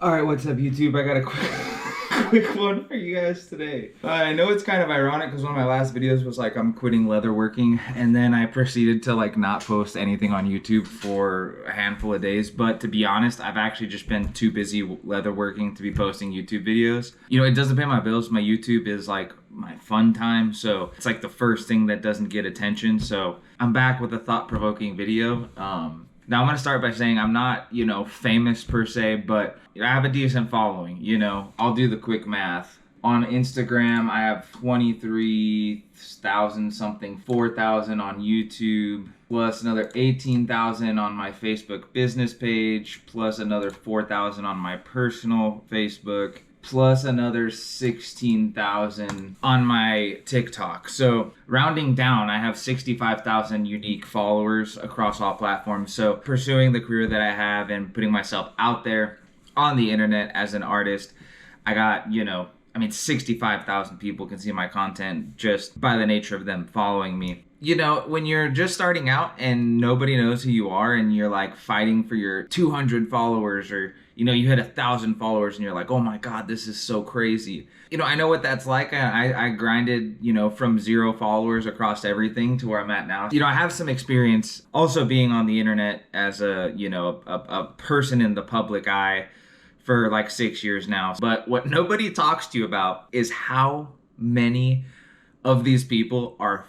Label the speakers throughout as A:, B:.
A: Alright, what's up YouTube? I got a quick one for you guys today. I know it's kind of ironic because one of my last videos was like I'm quitting leatherworking, and then I proceeded to like not post anything on YouTube for a handful of days. But to be honest, I've actually just been too busy leatherworking to be posting YouTube videos. You know, it doesn't pay my bills. My YouTube is like my fun time, so it's like the first thing that doesn't get attention. So I'm back with a thought-provoking video. Now I'm going to start by saying I'm not, famous per se, but I have a decent following, I'll do the quick math. On Instagram, I have 23,000 something, 4,000 on YouTube, plus another 18,000 on my Facebook business page, plus another 4,000 on my personal Facebook, plus another 16,000 on my TikTok. So rounding down, I have 65,000 unique followers across all platforms. So pursuing the career that I have and putting myself out there on the internet as an artist, I got, 65,000 people can see my content just by the nature of them following me. When you're just starting out and nobody knows who you are and you're like fighting for your 200 followers or, you hit 1,000 followers and you're like, oh my God, this is so crazy. I know what that's like. I grinded, from 0 followers across everything to where I'm at now. I have some experience also being on the internet as a person in the public eye for like 6 years now. But what nobody talks to you about is how many of these people are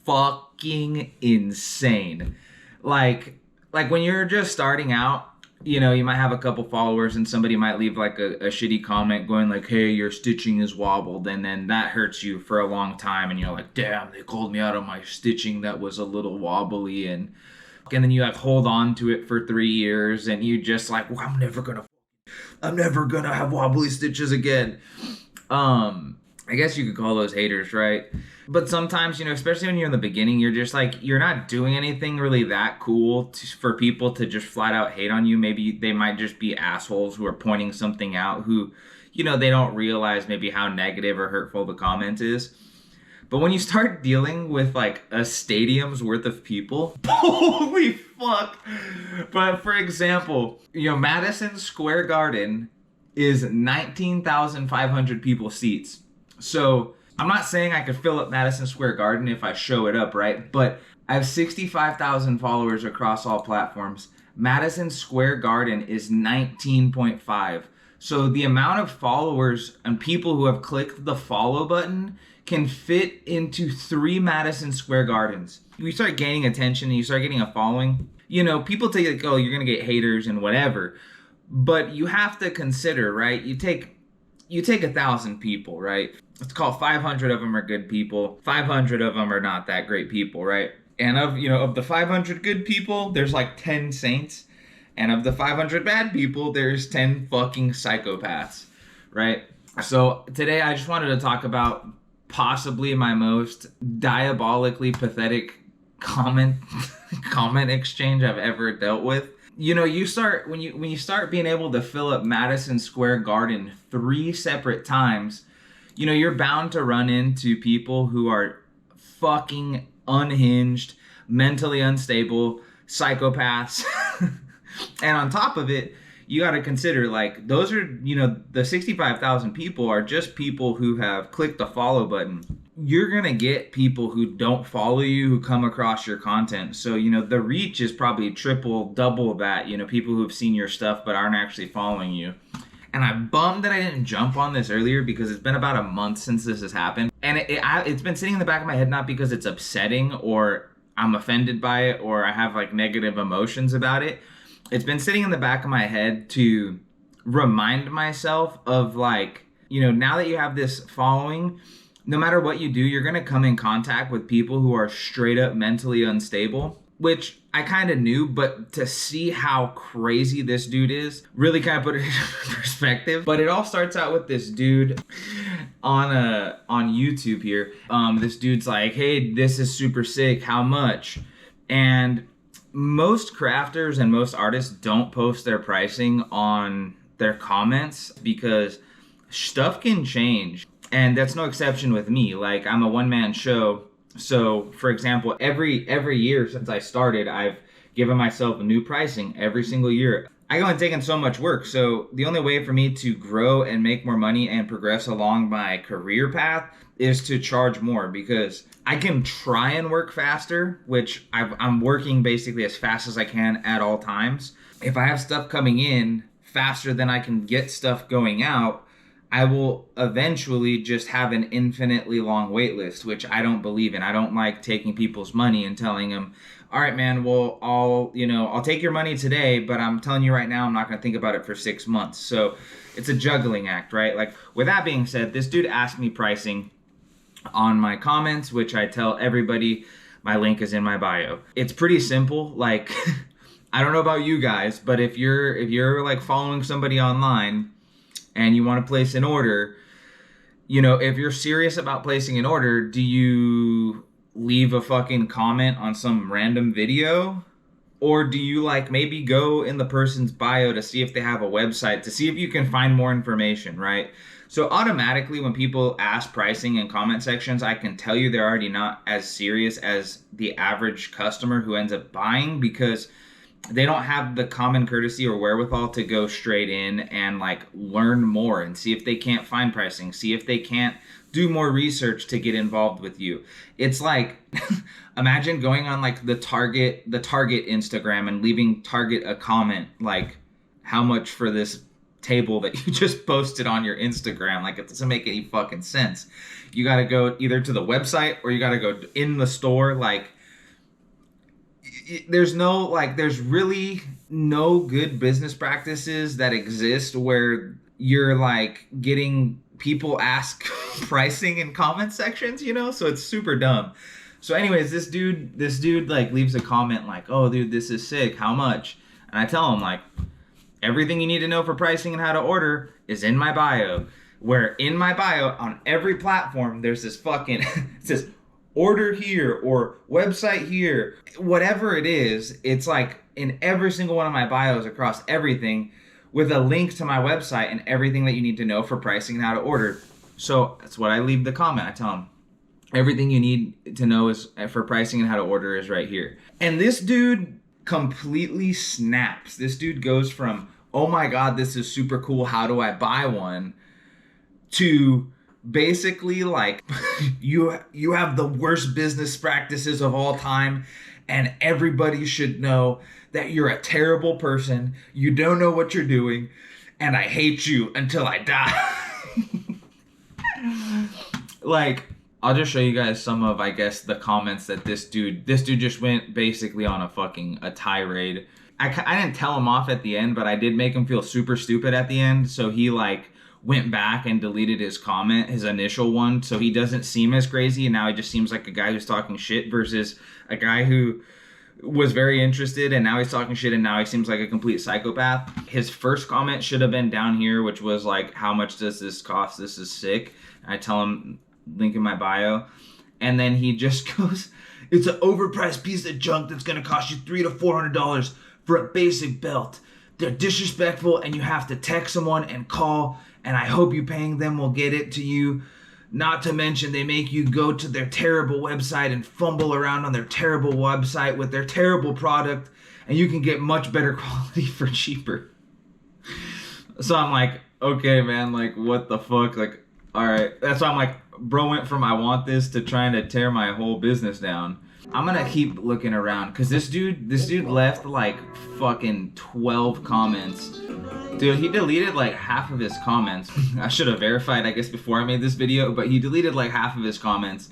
A: fucking insane. Like when you're just starting out, you might have a couple followers and somebody might leave like a shitty comment going like, hey, your stitching is wobbled, and then that hurts you for a long time and you're like, damn, they called me out on my stitching that was a little wobbly, and then you like hold on to it for 3 years and you just like, well, I'm never gonna have wobbly stitches again. I guess you could call those haters, right? But sometimes, especially when you're in the beginning, you're just like, you're not doing anything really that cool for people to just flat out hate on you. Maybe they might just be assholes who are pointing something out who, they don't realize maybe how negative or hurtful the comment is. But when you start dealing with like a stadium's worth of people, holy fuck. But for example, Madison Square Garden is 19,500 people seats. So I'm not saying I could fill up Madison Square Garden if I show it up, right? But I have 65,000 followers across all platforms. Madison Square Garden is 19.5. So the amount of followers and people who have clicked the follow button can fit into 3 Madison Square Gardens. You start gaining attention and you start getting a following. People tell you like, oh, you're going to get haters and whatever. But you have to consider, right? You take 1,000 people, right? Let's call 500 of them are good people. 500 of them are not that great people, right? And of the 500 good people, there's like 10 saints. And of the 500 bad people, there's 10 fucking psychopaths, right? So today I just wanted to talk about possibly my most diabolically pathetic comment exchange I've ever dealt with. You start when you start being able to fill up Madison Square Garden 3 separate times, you're bound to run into people who are fucking unhinged, mentally unstable, psychopaths. And on top of it, you got to consider like those are, the 65,000 people are just people who have clicked the follow button. You're going to get people who don't follow you, who come across your content. So, the reach is probably triple, double that, people who have seen your stuff but aren't actually following you. And I'm bummed that I didn't jump on this earlier because it's been about a month since this has happened. And it's been sitting in the back of my head, not because it's upsetting or I'm offended by it or I have like negative emotions about it. It's been sitting in the back of my head to remind myself of like, now that you have this following, no matter what you do, you're going to come in contact with people who are straight up mentally unstable, which I kind of knew, but to see how crazy this dude is really kind of put it in perspective. But it all starts out with this dude on YouTube here. This dude's like, hey, this is super sick. How much? And most crafters and most artists don't post their pricing on their comments because stuff can change. And that's no exception with me. Like, I'm a one-man show. So, for example, every year since I started, I've given myself a new pricing every single year. I only taken so much work. So the only way for me to grow and make more money and progress along my career path is to charge more, because I can try and work faster, which I'm working basically as fast as I can at all times. If I have stuff coming in faster than I can get stuff going out, I will eventually just have an infinitely long wait list, which I don't believe in. I don't like taking people's money and telling them, all right, man, well, I'll take your money today, but I'm telling you right now, I'm not going to think about it for 6 months. So it's a juggling act, right? Like, with that being said, this dude asked me pricing on my comments, which I tell everybody, my link is in my bio. It's pretty simple. Like, I don't know about you guys, but if you're like following somebody online and you want to place an order, if you're serious about placing an order, do you leave a fucking comment on some random video? Or do you like maybe go in the person's bio to see if they have a website, to see if you can find more information, right? So automatically when people ask pricing in comment sections, I can tell you they're already not as serious as the average customer who ends up buying, because they don't have the common courtesy or wherewithal to go straight in and like learn more and see if they can't find pricing, see if they can't do more research to get involved with you. It's like, imagine going on like the Target Instagram and leaving Target a comment like, how much for this table that you just posted on your Instagram? Like, it doesn't make any fucking sense. You got to go either to the website or you got to go in the store. Like, there's really no good business practices that exist where you're like getting people ask pricing in comment sections, so it's super dumb. So anyways, this dude like leaves a comment like, oh dude, this is sick, how much? And I tell him like, everything you need to know for pricing and how to order is in my bio, where in my bio on every platform there's this fucking it says order here or website here, whatever it is. It's like in every single one of my bios across everything, with a link to my website and everything that you need to know for pricing and how to order. So that's what I leave the comment. I tell them everything you need to know is for pricing and how to order is right here. And this dude completely snaps. This dude goes from, oh my God, this is super cool, how do I buy one, to basically like, you have the worst business practices of all time, and everybody should know that you're a terrible person, you don't know what you're doing, and I hate you until I die. Like, I'll just show you guys some of, I guess, the comments that this dude just went basically on a tirade. I didn't tell him off at the end, but I did make him feel super stupid at the end, so he like went back and deleted his comment, his initial one, so he doesn't seem as crazy, and now he just seems like a guy who's talking shit versus a guy who was very interested, and now he's talking shit, and now he seems like a complete psychopath. His first comment should have been down here, which was like, how much does this cost? This is sick. And I tell him, link in my bio, and then he just goes, it's an overpriced piece of junk that's gonna cost you $300 to $400 for a basic belt. They're disrespectful, and you have to text someone and call, and I hope you paying them will get it to you. Not to mention they make you go to their terrible website and fumble around on their terrible website with their terrible product, and you can get much better quality for cheaper. So I'm like, okay, man, like, what the fuck? Like, all right. That's why I'm like, bro went from I want this to trying to tear my whole business down. I'm gonna keep looking around, because this dude left like fucking 12 comments. Dude, he deleted like half of his comments. I should have verified, I guess, before I made this video, but he deleted like half of his comments.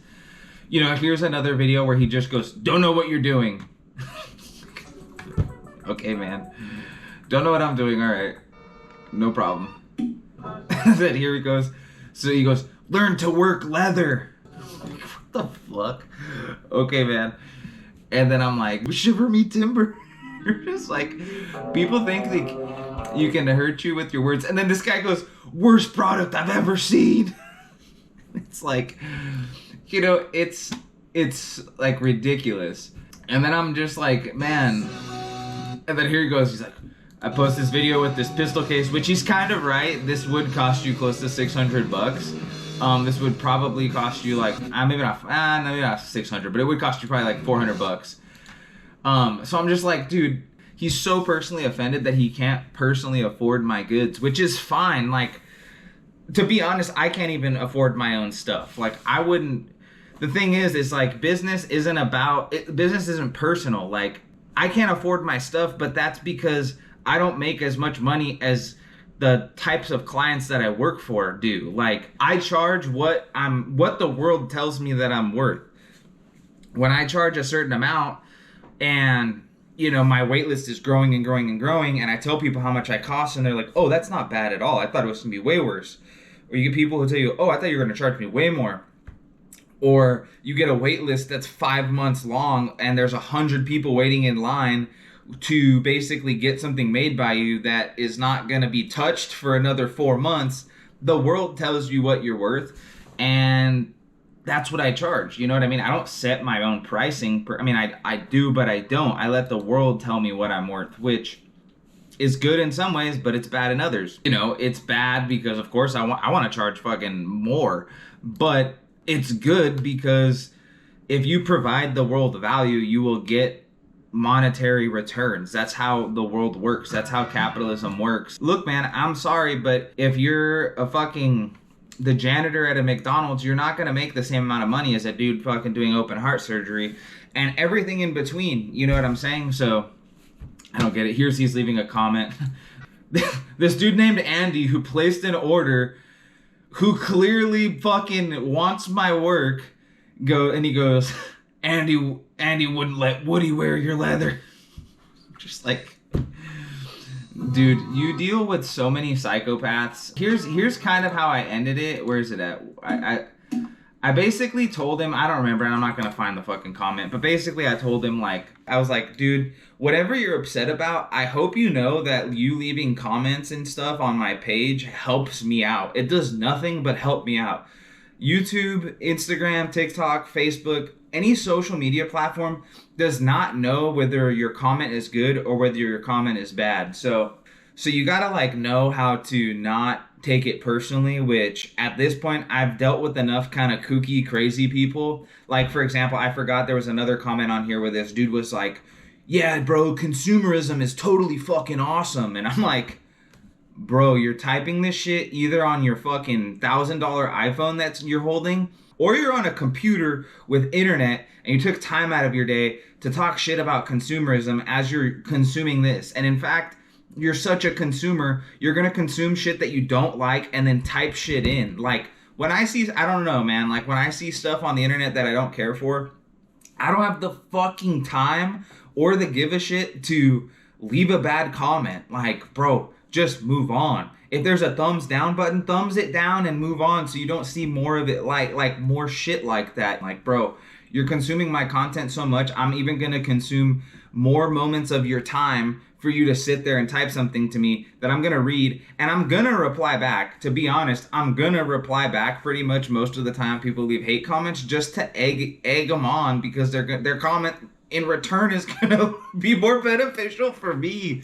A: Here's another video where he just goes, don't know what you're doing. Okay, man. Don't know what I'm doing, alright. No problem. Then here he goes. So he goes, learn to work leather. What the fuck? Okay, man. And then I'm like, shiver me timber. Just like, people think like you can hurt you with your words. And then this guy goes, worst product I've ever seen. It's like, it's like ridiculous. And then I'm just like, man. And then here he goes, he's like, I post this video with this pistol case, which he's kind of right. This would cost you close to $600. This would probably cost you like, maybe not 600, but it would cost you probably like $400. So I'm just like, dude, he's so personally offended that he can't personally afford my goods, which is fine. Like, to be honest, I can't even afford my own stuff. Like, I wouldn't. The thing is like, business isn't personal. Like, I can't afford my stuff, but that's because I don't make as much money as the types of clients that I work for do. Like, I charge what the world tells me that I'm worth. When I charge a certain amount and, you know, my wait list is growing and growing and growing, and I tell people how much I cost, and they're like, oh, that's not bad at all. I thought it was going to be way worse. Or you get people who tell you, oh, I thought you were going to charge me way more. Or you get a wait list that's 5 months long, and there's 100 people waiting in line to basically get something made by you that is not going to be touched for another 4 months. The world tells you what you're worth, and that's what I charge. You know what I mean? I don't set my own pricing. I do, but I don't. I let the world tell me what I'm worth, which is good in some ways, but it's bad in others. You know, it's bad because, of course, I want to charge fucking more, but it's good because if you provide the world value, you will get monetary returns. That's how the world works. That's how capitalism works. Look, man, I'm sorry, but if you're the janitor at a McDonald's, you're not going to make the same amount of money as a dude fucking doing open heart surgery and everything in between. You know what I'm saying? So I don't get it. Here's he's leaving a comment. This dude named Andy who placed an order, who clearly fucking wants my work, he goes, Andy wouldn't let Woody wear your leather. Just like, dude, you deal with so many psychopaths. Here's kind of how I ended it. Where is it at? I basically told him, I don't remember, and I'm not gonna find the fucking comment, but basically I told him, like, I was like, dude, whatever you're upset about, I hope you know that you leaving comments and stuff on my page helps me out. It does nothing but help me out. YouTube, Instagram, TikTok, Facebook, any social media platform does not know whether your comment is good or whether your comment is bad. So you gotta, like, know how to not take it personally, which at this point I've dealt with enough kind of kooky, crazy people. Like, for example, I forgot there was another comment on here where this dude was like, yeah, bro, consumerism is totally fucking awesome. And I'm like, bro, you're typing this shit either on your fucking $1,000 iPhone that's you're holding, or you're on a computer with internet and you took time out of your day to talk shit about consumerism as you're consuming this. And in fact, you're such a consumer, you're gonna consume shit that you don't like and then type shit in. Like, when I see, I don't know, man, like, when I see stuff on the internet that I don't care for, I don't have the fucking time or the give a shit to leave a bad comment. Like, bro, just move on. If there's a thumbs down button, thumbs it down and move on so you don't see more of it, like more shit like that. Like, bro, you're consuming my content so much, I'm even gonna consume more moments of your time for you to sit there and type something to me that I'm gonna read, and I'm gonna reply back. To be honest, I'm gonna reply back pretty much most of the time. People leave hate comments just to egg them on, because their comment in return is gonna be more beneficial for me.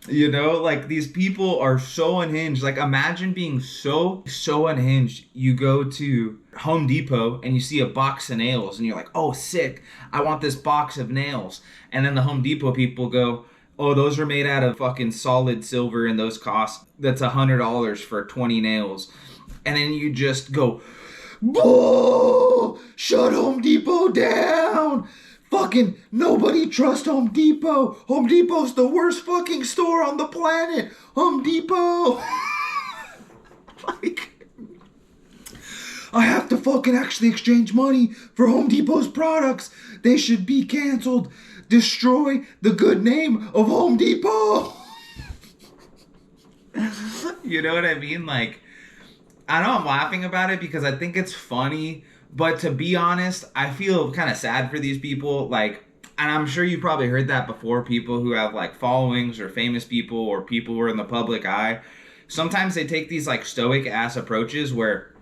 A: You know, like, these people are so unhinged. Like, imagine being so unhinged. You go to Home Depot and you see a box of nails and you're like, oh, sick, I want this box of nails. And then the Home Depot people go, oh, those are made out of fucking solid silver and those cost, that's $100 for 20 nails. And then you just go, whoa, shut Home Depot down. Fucking nobody trust Home Depot. Home Depot's the worst fucking store on the planet. Home Depot. Like, I have to fucking actually exchange money for Home Depot's products. They should be canceled. Destroy the good name of Home Depot. You know what I mean? Like, I know I'm laughing about it because I think it's funny, but to be honest, I feel kind of sad for these people. Like, and I'm sure you probably heard that before, people who have, like, followings or famous people or people who are in the public eye. Sometimes they take these, like, stoic ass approaches where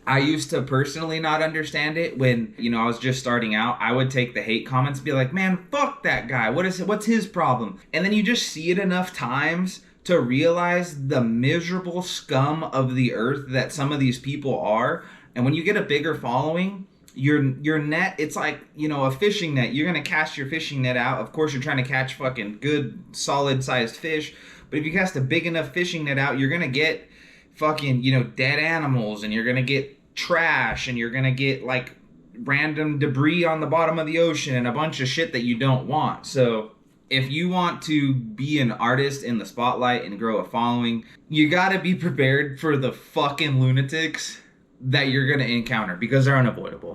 A: I used to personally not understand it when, you know, I was just starting out. I would take the hate comments and be like, man, fuck that guy. What's his problem? And then you just see it enough times to realize the miserable scum of the earth that some of these people are. And when you get a bigger following, your net, it's like, you know, a fishing net. You're gonna cast your fishing net out. Of course, you're trying to catch fucking good, solid sized fish. But if you cast a big enough fishing net out, you're gonna get fucking, you know, dead animals, and you're gonna get trash, and you're gonna get like random debris on the bottom of the ocean and a bunch of shit that you don't want. So if you want to be an artist in the spotlight and grow a following, you gotta be prepared for the fucking lunatics that you're gonna encounter, because they're unavoidable.